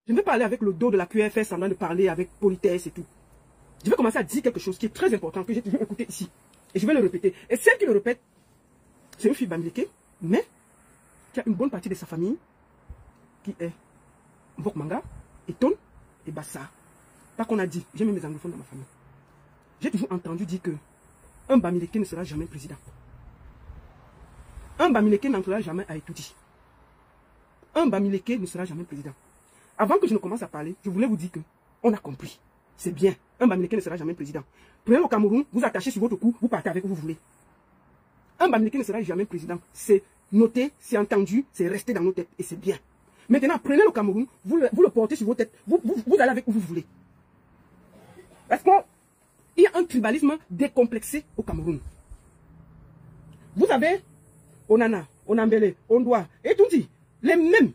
Je ne vais pas aller avec le dos de la QFS semblant de parler avec politesse et tout. Je vais commencer à dire quelque chose qui est très important, que j'ai toujours écouté ici. Et je vais le répéter. Et celle qui le répète, c'est une fille bamileke, mais qui a une bonne partie de sa famille, qui est Mbokmanga, Eton et Bassa. Pas qu'on a dit, j'ai mis mes anglophones dans ma famille. J'ai toujours entendu dire que un bamileke ne sera jamais président. Un bamileke n'entrera jamais à Etoudi. Un bamileke ne sera jamais président. Avant que je ne commence à parler, je voulais vous dire que on a compris. C'est bien. Un bamileke ne sera jamais président. Prenez le Cameroun, vous attachez sur votre cou, vous partez avec où vous voulez. Un bamileke ne sera jamais président. C'est noté, c'est entendu, c'est resté dans nos têtes et c'est bien. Maintenant, prenez le Cameroun, vous le portez sur vos têtes, vous allez avec où vous voulez. Parce qu'il y a un tribalisme décomplexé au Cameroun. Vous avez Onana, Onambele, Ondoa, et tout dit, les mêmes,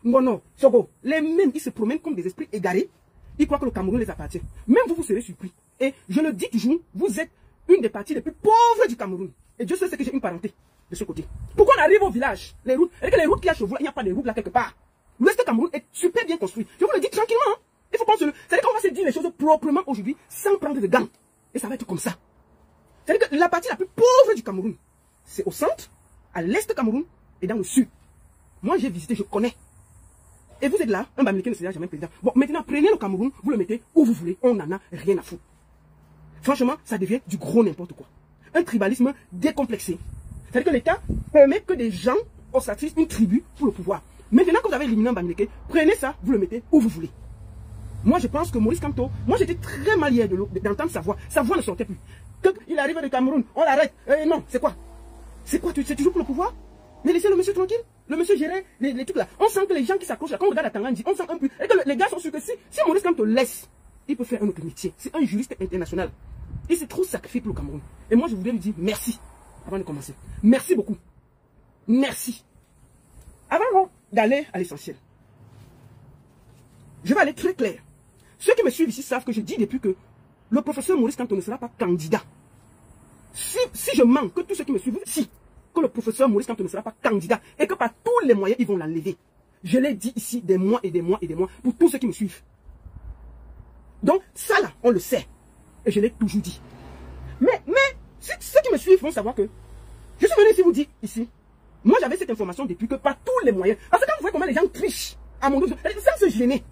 Ngono, Sogo, les mêmes, ils se promènent comme des esprits égarés. Ils croient que le Cameroun les appartient. Même vous, vous serez surpris. Et je le dis toujours, vous êtes une des parties les plus pauvres du Cameroun. Et Dieu sait que j'ai une parenté de ce côté. Pourquoi on arrive au village, les routes, et que les routes qu'il y a chez vous, il n'y a pas de routes là quelque part. L'Ouest du Cameroun est super bien construit. Je vous le dis tranquillement. Hein. Il faut penser. C'est-à-dire qu'on va se dire les choses proprement aujourd'hui, sans prendre de gants. Et ça va être comme ça. C'est-à-dire que la partie la plus pauvre du Cameroun, c'est au centre, à l'est du Cameroun et dans le sud. Moi, j'ai visité, je connais. Et vous êtes là, un bamileke ne sera jamais président. Bon, maintenant, prenez le Cameroun, vous le mettez où vous voulez, on n'en a rien à foutre. Franchement, ça devient du gros n'importe quoi. Un tribalisme décomplexé. C'est-à-dire que l'État permet que des gens ostracisent une tribu pour le pouvoir. Maintenant que vous avez éliminé un bamileke, prenez ça, vous le mettez où vous voulez. Moi, je pense que Maurice Kamto, moi j'étais très mal hier d'entendre sa voix. Sa voix ne sortait plus. Il arrive du Cameroun, on l'arrête. Non, c'est quoi? C'est quoi? C'est toujours pour le pouvoir? Mais laissez le monsieur tranquille. Le monsieur gérait les trucs là. On sent que les gens qui s'accrochent là, quand on regarde la Tangandi, on sent un peu. Et que les gars sont sûrs que si Maurice Kamto laisse, il peut faire un autre métier. C'est un juriste international. Il s'est trop sacrifié pour le Cameroun. Et moi, je voudrais lui dire merci avant de commencer. Merci beaucoup. Merci. Avant d'aller à l'essentiel, je vais aller très clair. Ceux qui me suivent ici savent que je dis depuis que le professeur Maurice Kamto ne sera pas candidat. Si je mens, que tous ceux qui me suivent, si, que le professeur Maurice Kamto ne sera pas candidat et que par tous les moyens, ils vont l'enlever. Je l'ai dit ici des mois et des mois et des mois pour tous ceux qui me suivent. Donc, ça là, on le sait. Et je l'ai toujours dit. Mais ceux qui me suivent vont savoir que je suis venu ici vous dire ici. Moi, j'avais cette information depuis que par tous les moyens. Parce que quand vous voyez comment les gens trichent à mon dos, sans se gêner,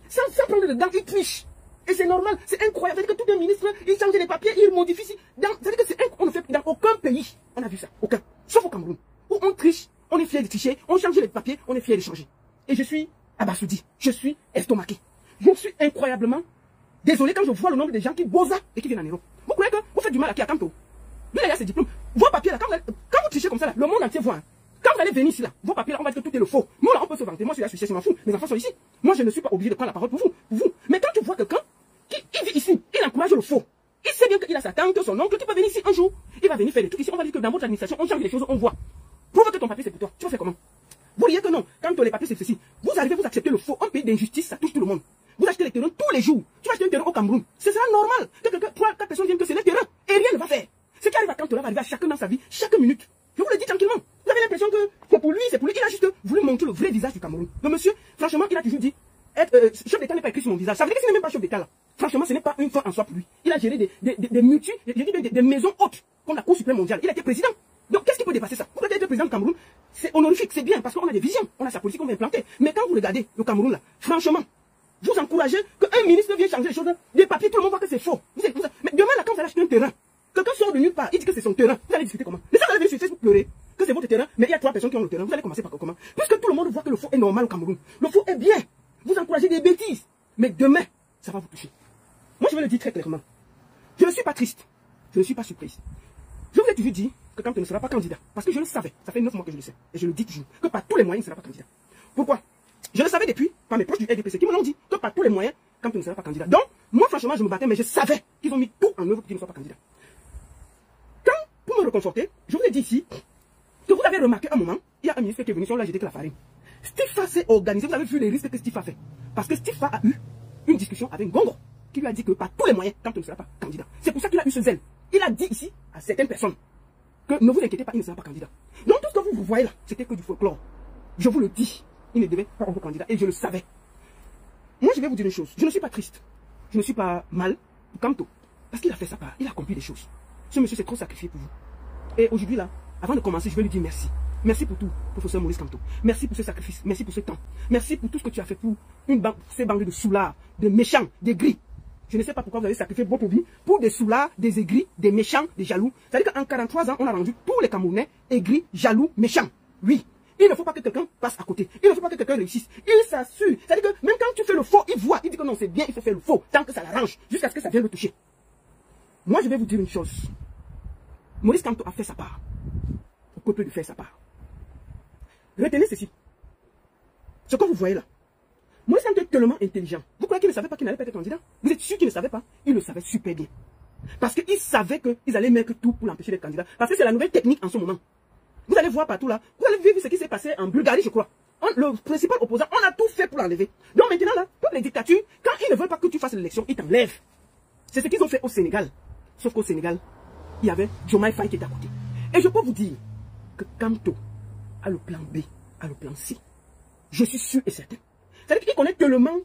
sans prendre de dents, ils trichent. Et c'est normal, c'est incroyable. C'est-à-dire que tous les ministres, ils changent les papiers, ils modifient. C'est-à-dire que on ne fait dans aucun pays. On a vu ça, aucun. Sauf au Cameroun. Où on triche, on est fier de tricher, on change les papiers, on est fier de changer. Et je suis abasourdi, je suis estomaqué. Je suis incroyablement désolé quand je vois le nombre de gens qui bossent et qui viennent en Europe. Vous croyez que vous faites du mal à qui à Kamto? Lui, il a ses diplômes. Vos papiers là, quand vous trichez comme ça, là, le monde entier voit. Hein. Quand vous allez venir ici, là, vos papiers là, on va dire que tout est le faux. Nous là, on peut se vanter. Moi, je suis là, je m'en fous. Mes enfants sont ici. Moi, je ne suis pas obligé de prendre la parole pour vous. Mais quand tu vois quelqu'un qui vit ici, il encourage le faux. Il sait bien qu'il a sa tante, son oncle, qui peut venir ici un jour. Il va venir faire des trucs ici. On va dire que dans votre administration, on change les choses, on voit. Prouve que ton papier c'est pour toi. Tu vas faire comment? Vous dites que non. Quand les papiers c'est ceci. Vous arrivez, vous acceptez le faux. Un pays d'injustice, ça touche tout le monde. Vous achetez les terrains tous les jours. Tu vas acheter un terrain au Cameroun. C'est ça normal. Que quelqu'un, 3-4 personnes viennent que c'est le terrain. Et rien ne va faire. Ce qui arrive à Kamto va arriver à chacun dans sa vie, chaque minute. Je vous le dis tranquillement. Vous avez l'impression que c'est pour lui, c'est pour lui. Il a juste voulu montrer le vrai visage du Cameroun. Le monsieur, franchement, il a toujours dit, chef d'État n'est pas écrit sur mon visage. Ça veut dire que s'il n'est même pas chef d'État là. Franchement, ce n'est pas une fin en soi pour lui. Il a géré des maisons hautes, comme la Cour suprême mondiale. Il a été président. Donc, qu'est-ce qui peut dépasser ça? Vous pouvez être président du Cameroun, c'est honorifique, c'est bien, parce qu'on a des visions, on a sa politique, on va implanter. Mais quand vous regardez le Cameroun là, franchement, vous encouragez qu'un ministre vienne changer les choses, des papiers, tout le monde voit que c'est faux. Mais demain là, quand vous allez acheter un terrain, quelqu'un sort de nulle part, il dit que c'est son terrain, vous allez discuter comment? Mais ça, vous allez venir sur Facebook pleurer, que c'est votre terrain, mais il y a 3 personnes qui ont le terrain, vous allez commencer par comment? Puisque tout le monde voit que le faux est normal au Cameroun. Le faux est bien. Vous encouragez des bêtises. Mais demain, ça va vous toucher. Moi, je vais le dire très clairement. Je ne suis pas triste. Je ne suis pas surprise. Je vous ai toujours dit que Kamto ne sera pas candidat. Parce que je le savais. Ça fait 9 mois que je le sais. Et je le dis toujours. Que par tous les moyens, il ne sera pas candidat. Pourquoi? Je le savais depuis, par mes proches du RDPC, qui me l'ont dit. Que par tous les moyens, Kamto ne sera pas candidat. Donc, moi, franchement, je me battais, mais je savais qu'ils ont mis tout en œuvre pour qu'il ne soit pas candidat. Pour me reconforter, je vous ai dit ici que vous avez remarqué un moment, il y a un ministre qui est venu sur là, j'étais que la farine. Stifa s'est organisé, vous avez vu les risques que Stifa fait. Parce que Stifa a eu une discussion avec Ngongo, qui lui a dit que par tous les moyens, Kamto ne sera pas candidat. C'est pour ça qu'il a eu ce zèle. Il a dit ici à certaines personnes que ne vous inquiétez pas, il ne sera pas candidat. Donc tout ce que vous voyez là, c'était que du folklore. Je vous le dis, il ne devait pas être candidat et je le savais. moi je vais vous dire une chose. Je ne suis pas triste. Je ne suis pas mal pour Kamto. Parce qu'il a fait sa part. Il a accompli des choses. Ce monsieur s'est trop sacrifié pour vous. Et aujourd'hui là, avant de commencer, je vais lui dire merci. Merci pour tout, professeur Maurice Kamto. Merci pour ce sacrifice. Merci pour ce temps. Merci pour tout ce que tu as fait pour ces bandes de soulards, de méchants, des gris. Je ne sais pas pourquoi vous avez sacrifié votre vie pour des soulards, des aigris, des méchants, des jaloux. C'est-à-dire qu'en 43 ans, on a rendu tous les Camerounais aigris, jaloux, méchants. Oui. Il ne faut pas que quelqu'un passe à côté. Il ne faut pas que quelqu'un réussisse. Il s'assure. C'est-à-dire que même quand tu fais le faux, il voit. Il dit que non, c'est bien, il faut faire le faux. Tant que ça l'arrange. Jusqu'à ce que ça vienne le toucher. Moi, je vais vous dire une chose. Maurice Kamto a fait sa part. Au peuple de faire sa part. Retenez ceci. Ce que vous voyez là. Maurice Kamto est tellement intelligent. Vous croyez qu'il ne savait pas qu'il n'allait pas être candidat? Vous êtes sûr qu'il ne savait pas? Il le savait super bien. Parce qu'il savait qu'ils allaient mettre tout pour l'empêcher d'être candidat. Parce que c'est la nouvelle technique en ce moment. Vous allez voir partout là. Vous allez voir ce qui s'est passé en Bulgarie, je crois. Le principal opposant, on a tout fait pour l'enlever. Donc maintenant là, toutes les dictatures, quand ils ne veulent pas que tu fasses l'élection, ils t'enlèvent. C'est ce qu'ils ont fait au Sénégal. Sauf qu'au Sénégal, il y avait Diomaye Faye qui était à côté. Et je peux vous dire que Kamto a le plan B, a le plan C. Je suis sûr et certain. C'est-à-dire qu'il connaît tellement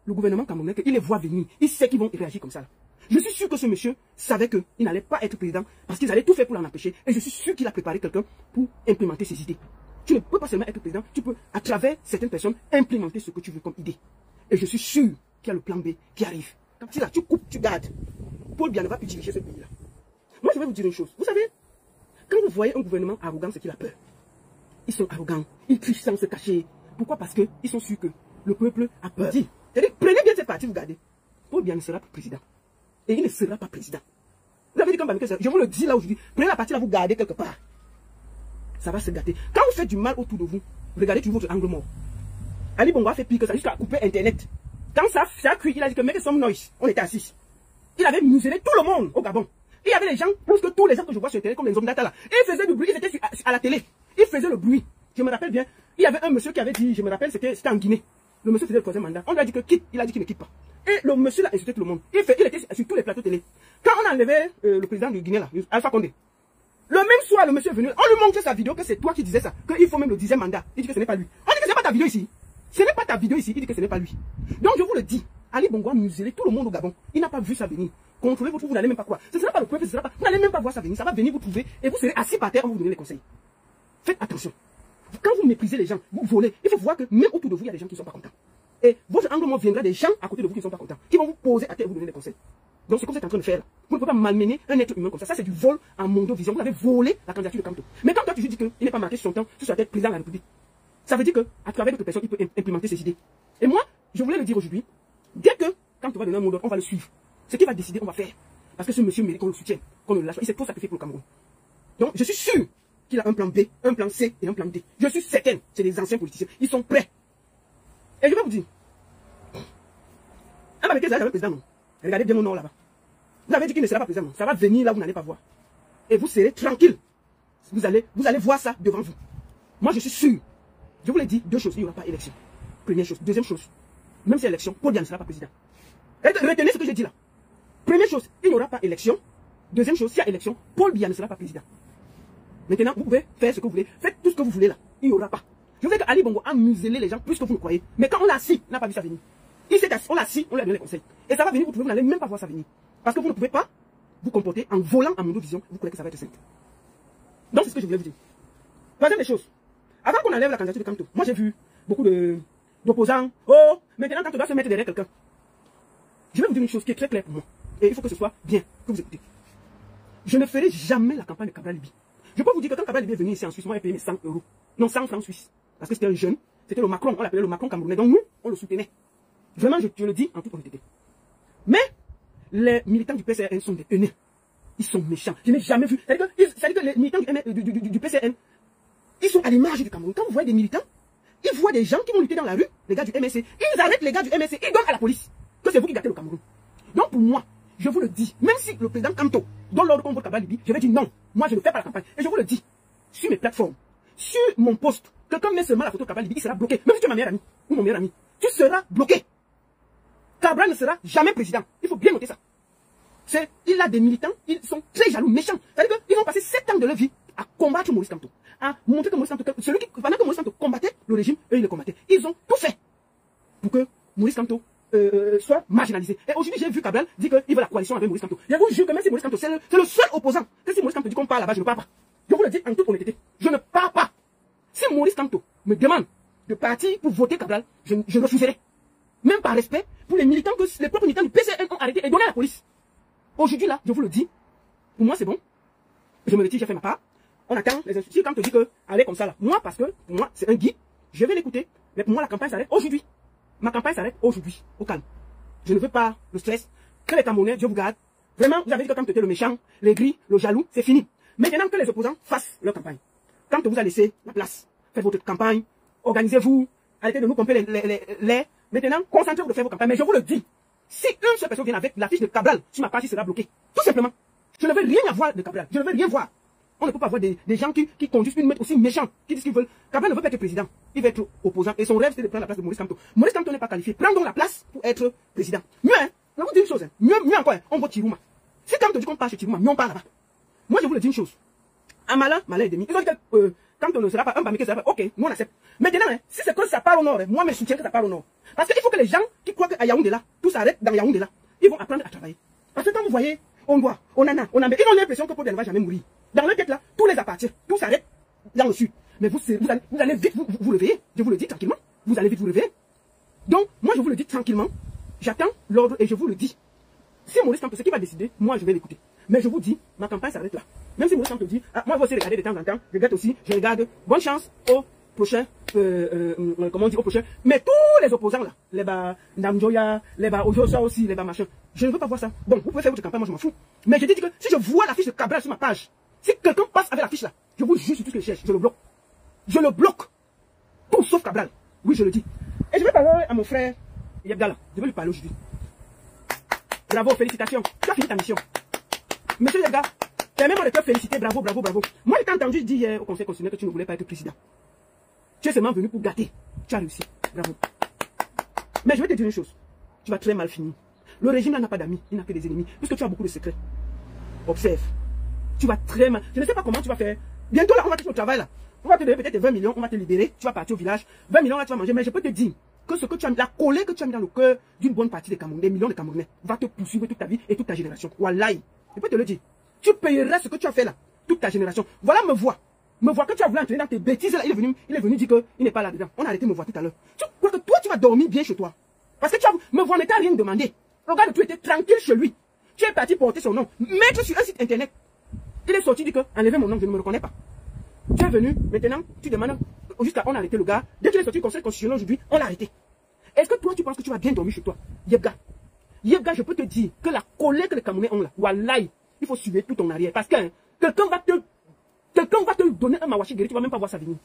le gouvernement camerounais qu'il les voit venir. Il sait qu'ils vont réagir comme ça. Là. Je suis sûr que ce monsieur savait qu'il n'allait pas être président parce qu'ils allaient tout faire pour l'en empêcher. Et je suis sûr qu'il a préparé quelqu'un pour implémenter ses idées. Tu ne peux pas seulement être président, tu peux, à travers certaines personnes, implémenter ce que tu veux comme idée. Et je suis sûr qu'il y a le plan B qui arrive. Quand tu là, tu coupes, tu gardes. Paul Biya ne va plus diriger ce pays-là. Moi, je vais vous dire une chose. Vous savez, quand vous voyez un gouvernement arrogant, c'est qu'il a peur. Ils sont arrogants. Ils trichent sans se cacher. Pourquoi? Parce qu'ils sont sûrs que le peuple a peur. C'est-à-dire, prenez bien cette partie, vous gardez. Paul Biya ne sera pas président. Et il ne sera pas président. Vous avez dit comme je vous le dis là aujourd'hui. Prenez la partie là, vous gardez quelque part. Ça va se gâter. Quand vous faites du mal autour de vous, regardez toujours votre angle mort. Ali Bongo a fait pire que ça, jusqu'à couper Internet. Quand ça a cuit, il a dit que make some noise. On était assis. Il avait muselé tout le monde au Gabon. Il y avait les gens, plus que tous les gens que je vois sur Internet, comme les hommes d'Ata là. Ils faisaient du bruit, ils étaient à la télé. Ils faisaient le bruit. Je me rappelle bien. Il y avait un monsieur qui avait dit, je me rappelle, c'était en Guinée. Le monsieur faisait le troisième mandat. On lui a dit que quitte. Il a dit qu'il ne quitte pas. Et le monsieur là insulté tout le monde. Il était sur tous les plateaux télé. Quand on a enlevé le président du Guinée là, Alpha Condé, le même soir, le monsieur est venu. On lui montrait sa vidéo que c'est toi qui disais ça. Qu'il faut même le 10e mandat. Il dit que ce n'est pas lui. On dit que ce n'est pas ta vidéo ici. Ce n'est pas ta vidéo ici. Il dit que ce n'est pas lui. Donc je vous le dis. Ali Bongo a muselé tout le monde au Gabon. Il n'a pas vu ça venir. Contrôlez votre, vous n'allez même pas croire. Ce ne sera pas le peuple, vous n'allez même pas voir ça venir. Ça va venir vous trouver et vous serez assis par terre, on va vous donner les conseils. Faites attention. Quand vous méprisez les gens, vous volez, il faut voir que même autour de vous, il y a des gens qui ne sont pas contents. Et votre angle mort viendra des gens à côté de vous qui ne sont pas contents, qui vont vous poser à terre et vous donner des conseils. Donc c'est comme vous êtes en train de faire là. Vous ne pouvez pas malmener un être humain comme ça. Ça c'est du vol en mondovision. Vous avez volé la candidature de Kamto. Mais quand toi tu dis qu'il n'est pas marqué sur son temps, sur sa tête président de la République, ça veut dire qu'à travers d'autres personnes, il peut implémenter ses idées. Et moi, je voulais le dire aujourd'hui, dès que Kamto va donner un mot d'ordre, on va le suivre. Ce qu'il va décider, on va faire. Parce que ce monsieur mérite qu'on le soutienne, qu'on le lâche. Il s'est trop sacrifié pour le Cameroun. Donc je suis sûr qu'il a un plan B, un plan C et un plan D. Je suis certain, c'est des anciens politiciens. Ils sont prêts. Et je vais vous dire, ah, mais qu'est-ce que c'est le président, non? Regardez bien mon nom là-bas. Vous avez dit qu'il ne sera pas président, non? Ça va venir là, vous n'allez pas voir. Et vous serez tranquille. Vous allez voir ça devant vous. Moi, je suis sûr. Je vous l'ai dit, deux choses, il n'y aura pas élection. Première chose. Deuxième chose, même si élection, Paul Biya ne sera pas président. Retenez ce que j'ai dit là. Première chose, il n'y aura pas élection. Deuxième chose, s'il y a élection, Paul Biya ne sera pas président. Maintenant, vous pouvez faire ce que vous voulez. Faites tout ce que vous voulez là. Il n'y aura pas. Je veux que Ali Bongo a muselé les gens plus que vous le croyez. Mais quand on l'a assis, on n'a pas vu ça venir. Il s'est assis, on l'a assis, on lui a donné les conseils. Et ça va venir, vous trouvez, vous n'allez même pas voir ça venir. Parce que vous ne pouvez pas vous comporter en volant en monovision. Vous croyez que ça va être simple. Donc c'est ce que je voulais vous dire. Troisième des choses. Avant qu'on enlève la candidature de Kamto, moi j'ai vu beaucoup d'opposants. Oh, maintenant Kamto doit se mettre derrière quelqu'un. Je vais vous dire une chose qui est très claire pour moi. Et il faut que ce soit bien, que vous écoutez. Je ne ferai jamais la campagne de Cabral Libye. Je peux vous dire que quand Cabral Libye est venu ici en Suisse, moi j'ai payé mes 100 euros. Non, 100 francs suisses. Parce que c'était un jeune. C'était le Macron, on l'appelait le Macron camerounais. Donc nous, on le soutenait. Vraiment, je le dis en toute honnêteté. Mais les militants du PCRN sont des haineux. Ils sont méchants. Je n'ai jamais vu. C'est-à-dire que les militants du PCRN, ils sont à l'image du Cameroun. Quand vous voyez des militants, ils voient des gens qui vont lutter dans la rue, les gars du MSC. Ils arrêtent les gars du MSC. Ils donnent à la police que c'est vous qui gâtez le Cameroun. Donc pour moi, je vous le dis, même si le président Kamto donne l'ordre qu'on vote Cabral Libye, je vais dire non. Moi, je ne fais pas la campagne. Et je vous le dis, sur mes plateformes, sur mon poste, quelqu'un met seulement la photo de Cabral Libye, il sera bloqué. Même si tu es ma meilleure amie ou mon meilleur ami, tu seras bloqué. Cabral ne sera jamais président. Il faut bien noter ça. Il a des militants, ils sont très jaloux, méchants. C'est-à-dire qu'ils ont passé 7 ans de leur vie à combattre Maurice Kamto. À montrer que Maurice Kamto, pendant que Maurice Kamto combattait le régime, eux ils le combattaient. Ils ont tout fait pour que Maurice Kamto soit marginalisé. Et aujourd'hui, j'ai vu Cabral dire qu'il veut la coalition avec Maurice Kamto. Je vous jure que même si Maurice Kamto, c'est le seul opposant. Que si Maurice Kamto dit qu'on parle là-bas, je ne pars pas. Je vous le dis en toute honnêteté. Je ne pars pas. Si Maurice Kamto me demande de partir pour voter Cabral, je refuserai. Même par respect pour les militants que les propres militants du PCN ont arrêtés et donné à la police. Aujourd'hui, là, je vous le dis, pour moi, c'est bon. Je me retire, j'ai fait ma part. On attend les instructions. Quand on te dit que allez comme ça là. Moi, parce que pour moi, c'est un guide, je vais l'écouter. Mais pour moi, la campagne s'arrête aujourd'hui. Ma campagne s'arrête aujourd'hui, au calme. Je ne veux pas le stress. Que les Camerounais, Dieu vous garde. Vraiment, vous avez dit que quand tu étais le méchant, les gris, le jaloux, c'est fini. Maintenant que les opposants fassent leur campagne. Quand on vous a laissé la place, faites votre campagne, organisez-vous, arrêtez de nous pomper les. Maintenant, concentrez-vous de faire vos campagnes. Mais je vous le dis, si une seule personne vient avec l'affiche de Cabral sur ma page, il sera bloqué. Tout simplement. Je ne veux rien avoir de Cabral. Je ne veux rien voir. On ne peut pas voir des gens qui conduisent une maître aussi méchants, qui disent qu'ils veulent. Cabral ne veut pas être président. Il veut être opposant. Et son rêve, c'est de prendre la place de Maurice Kamto. Maurice Kamto n'est pas qualifié. Prends donc la place pour être président. Mieux, hein. Je vais vous dire une chose. Hein. Mieux encore, hein. On vote Chirouma. Si Kamto dit qu'on part chez Chirouma, mieux on part là-bas. Moi, je vous le dis une chose. Un malin et demi. Ils ont dit que Kamto ne sera pas un Bamike, sera pas. Ok, nous on accepte. Maintenant, hein, si c'est que ça part au nord, hein, moi, je soutiens que ça part au nord. Parce qu'il faut que les gens qui croient qu'à Yaoundé là, tout s'arrête dans Yaoundé là, ils vont apprendre à travailler. Parce que quand vous voyez, on doit, on en a, ils ont l'impression que Paul Biya ne va jamais mourir. Dans leur tête là, tout les appartient, tout s'arrête dans le sud. Mais vous allez vite vous réveiller, je vous le dis tranquillement, vous allez vite vous réveiller. Donc, moi je vous le dis tranquillement, j'attends l'ordre et je vous le dis. Si Maurice Kamto, ce qui va décider, moi je vais l'écouter. Mais je vous dis, ma campagne s'arrête là. Même si Maurice Kamto dit, ah, moi je vais aussi regarder de temps en temps, je regarde aussi, je regarde, bonne chance au prochain, comment on dit, au prochain. Mais tous les opposants là, les bas Namjoya, les bas Ojosa aussi, les bas machin, je ne veux pas voir ça. Bon, vous pouvez faire votre campagne, moi je m'en fous. Mais je dis que si je vois la fiche de Cabral sur ma page, si quelqu'un passe avec la fiche là, je vous jure sur tout ce que je cherche, je le bloque. Je le bloque. Tout sauf Cabral. Oui, je le dis. Et je vais parler à mon frère Yabdala. Je vais lui parler aujourd'hui. Bravo, félicitations. Tu as fini ta mission. Monsieur Yabdala, permets-moi de te féliciter. Bravo, bravo, bravo. Moi, j'ai entendu dire hier au Conseil constitutionnel que tu ne voulais pas être président. Tu es seulement venu pour gâter. Tu as réussi. Bravo. Mais je vais te dire une chose. Tu vas très mal finir. Le régime là n'a pas d'amis. Il n'a que des ennemis. Puisque tu as beaucoup de secrets. Observe. Tu vas très mal. Je ne sais pas comment tu vas faire. Bientôt là, on va te faire au travail là. On va te donner peut-être 20 millions, on va te libérer. Tu vas partir au village. 20 millions là, tu vas manger. Mais je peux te dire que ce que tu as mis, la colère que tu as mis dans le cœur d'une bonne partie des Camerounais, des millions de Camerounais, va te poursuivre toute ta vie et toute ta génération. Wallahi. Je peux te le dire. Tu payeras ce que tu as fait là. Toute ta génération. Voilà, me vois. Me vois que tu as voulu entraîner dans tes bêtises là. Il est venu dire qu'il n'est pas là-dedans. On a arrêté me voir tout à l'heure. Tu crois que toi, tu vas dormir bien chez toi. Parce que tu as me voir, ne t'a rien demandé. Regarde, tu étais tranquille chez lui. Tu es parti porter son nom. Mettre sur un site internet. Il est sorti, dit que enlevez mon nom, je ne me reconnais pas. Tu es venu, maintenant, tu demandes, jusqu'à on a arrêté le gars. Dès qu'il est sorti du conseil constitutionnel aujourd'hui, on l'a arrêté. Est-ce que toi, tu penses que tu vas bien dormir chez toi? Yebga, je peux te dire que la colère que les Camerounais ont là, wallahi, il faut suivre tout ton arrière. Parce que quelqu'un va te donner un mawashi guéri, tu vas même pas voir ça venir.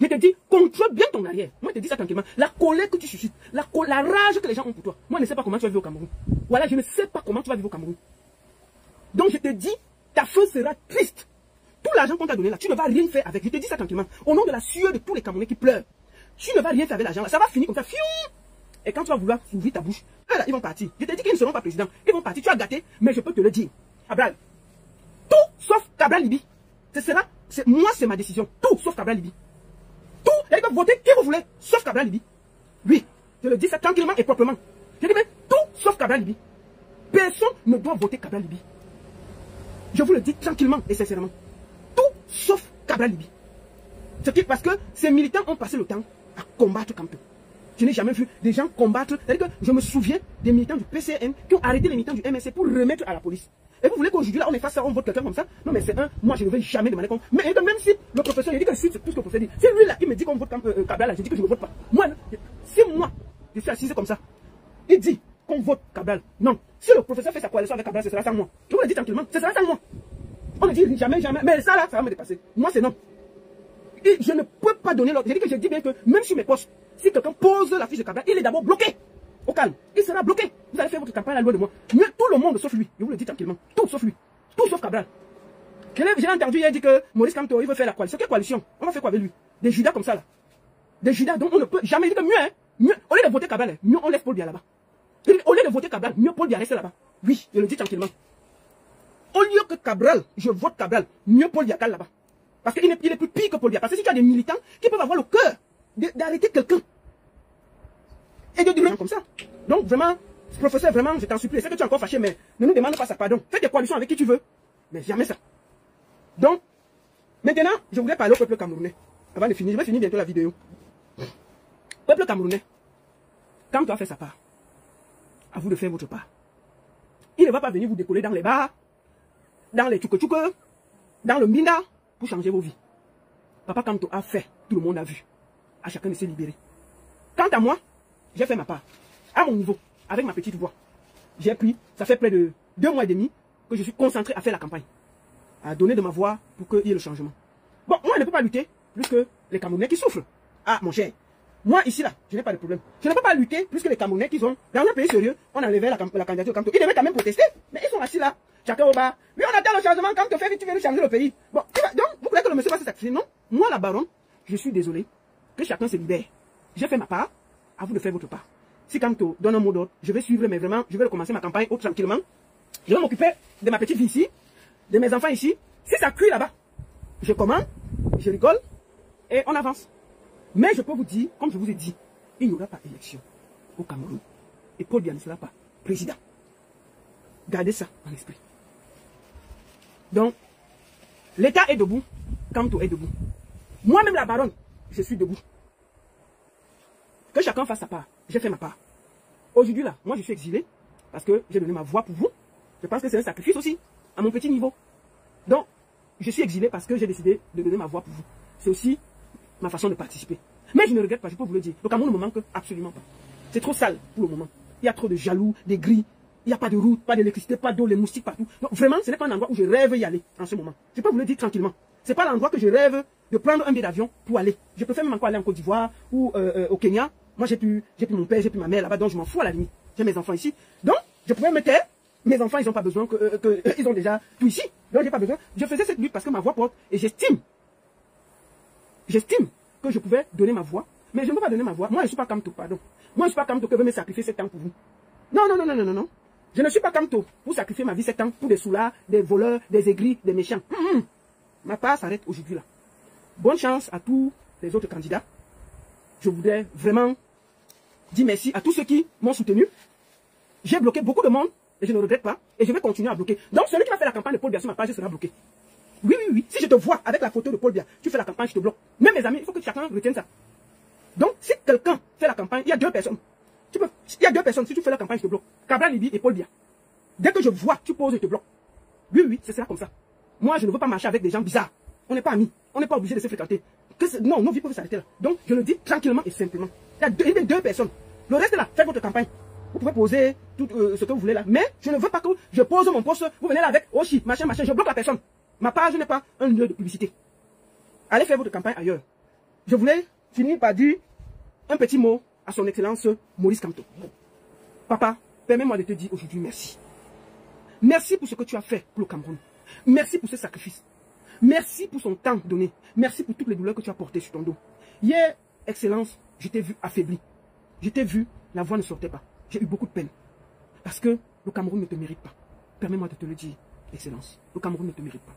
Je te dis, contrôle bien ton arrière. Moi, je te dis ça tranquillement. La colère que tu suscites, la rage que les gens ont pour toi. Moi, je ne sais pas comment tu vas vivre au Cameroun. Voilà, je ne sais pas comment tu vas vivre au Cameroun. Donc, je te dis, ta fin sera triste. Tout l'argent qu'on t'a donné là, tu ne vas rien faire avec. Je te dis ça tranquillement. Au nom de la sueur de tous les Camerounais qui pleurent. Tu ne vas rien faire avec l'argent là. Ça va finir comme ça. Fiou. Et quand tu vas vouloir ouvrir ta bouche, là, ils vont partir. Je te dis qu'ils ne seront pas présidents. Ils vont partir. Tu as gâté, mais je peux te le dire. Cabral. Tout sauf Cabral Libi. Moi, c'est ma décision. Tout sauf Cabral Libi. Tout. Ils peuvent voter qui vous voulez, sauf Cabral Libi. Oui. Je le dis ça tranquillement et proprement. Je dis mais tout sauf Cabral Libi. Personne ne doit voter Cabral Libi. Je vous le dis tranquillement et sincèrement. Tout sauf Cabral Libi. Parce que ces militants ont passé le temps à combattre Kamto. Je n'ai jamais vu des gens combattre. C'est-à-dire que je me souviens des militants du PCN qui ont arrêté les militants du MSC pour remettre à la police. Et vous voulez qu'aujourd'hui, là, on efface ça, on vote quelqu'un comme ça? Non, mais c'est moi, je ne vais jamais demander qu'on. Mais même si le professeur, il dit que si c'est tout ce que le professeur dit, c'est lui là qui me dit qu'on vote Cabral, je dis que je ne vote pas. Moi, si moi, je suis assise comme ça, il dit qu'on vote Cabral. Non. Si le professeur fait sa coalition avec Cabral, ce sera sans moi. Je vous le dis tranquillement, ce sera sans moi. On ne dit jamais, jamais. Mais ça là, ça va me dépasser. Moi, c'est non. Et je ne peux pas donner l'ordre. Je dis bien que même sur mes postes, si quelqu'un pose la fiche de Cabral, il est d'abord bloqué. Au calme. Il sera bloqué. Vous allez faire votre campagne à loin de moi. Mieux tout le monde sauf lui. Je vous le dis tranquillement. Tout sauf lui. Tout sauf Cabral. J'ai entendu, il a dit que Maurice Kamto, il veut faire la coalition. Quelle coalition? On va faire quoi avec lui? Des Judas comme ça là. Des Judas dont on ne peut jamais dire que mieux, hein. Mieux. Au lieu de voter Cabral, mieux on laisse Paul Biya là-bas. Au lieu de voter Cabral, mieux Paul Biya reste là-bas. Oui, je le dis tranquillement. Au lieu que Cabral, je vote Cabral, mieux Paul Biya là-bas. Parce qu'il est plus pire que Paul Biya. Parce que si tu as des militants qui peuvent avoir le cœur d'arrêter quelqu'un et de dire comme ça, Donc vraiment, professeur, vraiment, je t'en supplie. C'est que tu es encore fâché, mais ne nous demande pas ça, pardon. Fais des coalitions avec qui tu veux, mais jamais ça. Donc, maintenant, je voulais parler au peuple camerounais. Avant de finir, je vais finir bientôt la vidéo. Peuple camerounais, quand tu as fait sa part, à vous de faire votre part. Il ne va pas venir vous décoller dans les bars, dans les tchouk-tchouk, dans le mbinda, pour changer vos vies. Papa Kamto a fait, tout le monde a vu. À chacun de se libérer. Quant à moi, j'ai fait ma part. À mon niveau, avec ma petite voix. J'ai pris, ça fait près de 2 mois et demi que je suis concentré à faire la campagne. À donner de ma voix pour qu'il y ait le changement. Bon, moi, je ne peux pas lutter plus que les Camerounais qui souffrent. Ah, mon cher. Moi, ici, là, je n'ai pas de problème. Je ne peux pas lutter plus que les Camerounais qui sont dans un pays sérieux. On a enlevé la candidature au Kamto. Ils devaient quand même protester. Mais ils sont assis là, chacun au bar. Oui, on attend le changement. Kamto fait vite, tu viens nous changer le pays. Bon, donc, vous voulez que le monsieur va se sacrifier? Non. Moi, la baronne, je suis désolé. Que chacun se libère. J'ai fait ma part. À vous de faire votre part. Si Kamto donne un mot d'ordre, je vais suivre, mais vraiment, je vais recommencer ma campagne tranquillement. Je vais m'occuper de ma petite vie ici, de mes enfants ici. Si ça cuit là-bas, je commande, je rigole et on avance. Mais je peux vous dire, comme je vous ai dit, il n'y aura pas d'élection au Cameroun. Et Paul Biya ne sera pas président. Gardez ça en esprit. Donc, l'État est debout, Kamto est debout. Moi-même la baronne, je suis debout. Que chacun fasse sa part. J'ai fait ma part. Aujourd'hui là, moi je suis exilé parce que j'ai donné ma voix pour vous. Je pense que c'est un sacrifice aussi, à mon petit niveau. Donc, je suis exilé parce que j'ai décidé de donner ma voix pour vous. C'est aussi ma façon de participer. Mais je ne regrette pas, je peux vous le dire. Le Cameroun ne me manque absolument pas. C'est trop sale pour le moment. Il y a trop de jaloux, des gris. Il n'y a pas de route, pas d'électricité, pas d'eau, les moustiques partout. Donc vraiment, ce n'est pas un endroit où je rêve y aller en ce moment. Je peux vous le dire tranquillement. Ce n'est pas l'endroit que je rêve de prendre un billet d'avion pour aller. Je préfère même encore aller en Côte d'Ivoire ou au Kenya. Moi, j'ai plus mon père, j'ai plus ma mère là-bas, donc je m'en fous à la limite. J'ai mes enfants ici. Donc, je pouvais me taire. Mes enfants, ils n'ont pas besoin ils ont déjà tout ici. Donc, j'ai pas besoin. Je faisais cette lutte parce que ma voix porte et j'estime que je pouvais donner ma voix. Mais je ne peux pas donner ma voix. Moi, je ne suis pas Kamto, pardon. Moi, je ne suis pas Kamto que veut me sacrifier 7 ans pour vous. Non, non, non, non, non, non. Je ne suis pas Kamto pour sacrifier ma vie 7 ans pour des soulards, des voleurs, des aigris, des méchants. Ma part s'arrête aujourd'hui là. Bonne chance à tous les autres candidats. Je voudrais vraiment dire merci à tous ceux qui m'ont soutenu. J'ai bloqué beaucoup de monde et je ne regrette pas. Et je vais continuer à bloquer. Donc celui qui va faire la campagne de Paul Biya sur ma page sera bloqué. Oui, oui, oui. Si je te vois avec la photo de Paul Biya, tu fais la campagne, je te bloque. Même mes amis, il faut que chacun retienne ça. Donc si quelqu'un fait la campagne, il y a 2 personnes. Il y a 2 personnes, si tu fais la campagne, je te bloque. Cabral Libi et Paul Biya. Dès que je vois, tu poses et je te bloque. Oui, oui, c'est ça comme ça. Moi, je ne veux pas marcher avec des gens bizarres. On n'est pas amis. On n'est pas obligé de se fréquenter. Non, nos vies peuvent s'arrêter là. Donc, je le dis tranquillement et simplement. Il y a 2 personnes. Le reste là, faites votre campagne. Vous pouvez poser tout ce que vous voulez là. Mais je ne veux pas que je pose mon poste. Vous venez là avec Oshi, machin, machin. Je bloque la personne. Ma page n'est pas un lieu de publicité. Allez faire votre campagne ailleurs. Je voulais finir par dire un petit mot à son excellence Maurice Kamto. Papa, permets-moi de te dire aujourd'hui merci. Merci pour ce que tu as fait pour le Cameroun. Merci pour ce sacrifice. Merci pour son temps donné. Merci pour toutes les douleurs que tu as portées sur ton dos. Hier, Excellence, je t'ai vu affaibli. Je t'ai vu, la voix ne sortait pas. J'ai eu beaucoup de peine. Parce que le Cameroun ne te mérite pas. Permets-moi de te le dire, Excellence. Le Cameroun ne te mérite pas.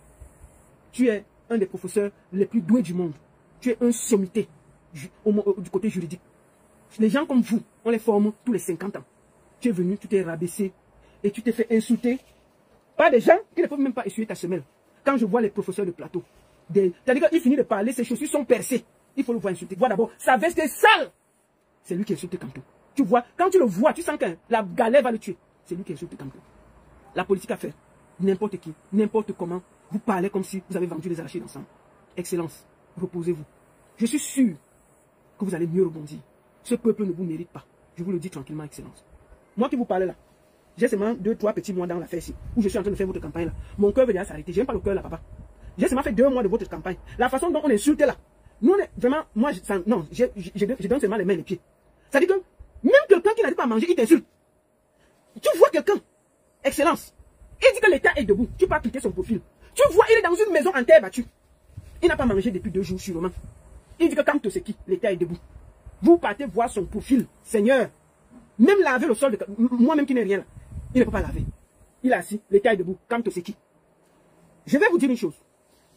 Tu es un des professeurs les plus doués du monde. Tu es un sommité du côté juridique. Les gens comme vous, on les forme tous les 50 ans. Tu es venu, tu t'es rabaissé et tu t'es fait insulter par des gens qui ne peuvent même pas essuyer ta semelle. Quand je vois les professeurs de plateau, c'est-à-dire qu'il finit de parler, ses chaussures sont percées. Il faut le voir insulter. Vois d'abord, sa veste est sale. C'est lui qui insulte Kamto. Tu vois, quand tu le vois, tu sens que la galère va le tuer. C'est lui qui insulte Kamto. La politique à faire. N'importe qui, n'importe comment, vous parlez comme si vous avez vendu les arachides ensemble. Excellence, reposez-vous. Je suis sûr que vous allez mieux rebondir. Ce peuple ne vous mérite pas. Je vous le dis tranquillement, Excellence. Moi qui vous parle là, j'ai seulement 2-3 petits mois dans l'affaire ici, où je suis en train de faire votre campagne là. Mon cœur veut déjà s'arrêter. J'aime pas le cœur là, papa. J'ai seulement fait 2 mois de votre campagne. La façon dont on insulte là, nous on est vraiment, moi, je donne seulement les mains et les pieds. Ça dit que même quelqu'un qui n'arrive pas à manger, il t'insulte. Tu vois quelqu'un, Excellence, il dit que l'État est debout. Tu peux appliquer son profil. Tu vois, il est dans une maison en terre battue. Il n'a pas mangé depuis 2 jours sûrement. Il dit que quand c'est qui, l'État est debout. Vous partez voir son profil, Seigneur. Même laver le sol, moi-même qui n'ai rien là, il ne peut pas laver. Il est assis, l'État est debout, quand c'est qui. Je vais vous dire une chose.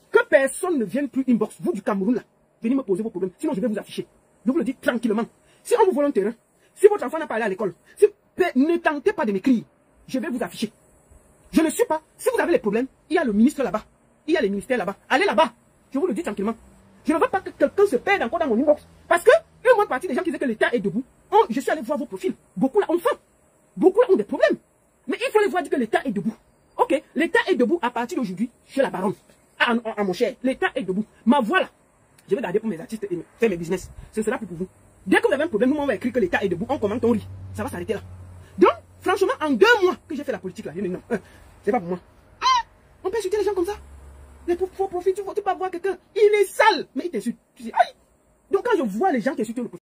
Que personne ne vienne plus inbox, vous du Cameroun là, venez me poser vos problèmes, sinon je vais vous afficher. Je vous le dis tranquillement. Si on vous vole un terrain, si votre enfant n'a pas allé à l'école, si Ne tentez pas de m'écrire. Je vais vous afficher. Je ne suis pas. Si vous avez les problèmes, il y a le ministre là-bas. Il y a les ministères là-bas. Allez là-bas. Je vous le dis tranquillement. Je ne veux pas que quelqu'un se perde encore dans mon inbox. Parce que une bonne partie des gens qui disaient que l'État est debout, je suis allé voir vos profils. Beaucoup là ont faim. Beaucoup là ont des problèmes. Mais il faut les voir dire que l'État est debout. Ok, l'État est debout à partir d'aujourd'hui chez la baronne. À mon cher, l'État est debout. Ma voix là, je vais garder pour mes artistes et faire mes business. Ce sera plus pour vous. Dès que vous avez un problème, nous on va écrire que l'État est debout, on commente, on rit. Ça va s'arrêter là. Donc, franchement, en 2 mois que j'ai fait la politique là, je dis non, c'est pas pour moi. On peut insulter les gens comme ça. Les faux profits, tu vas voir quelqu'un, il est sale, mais il t'insulte. Tu dis, aïe. Donc quand je vois les gens qui insultent le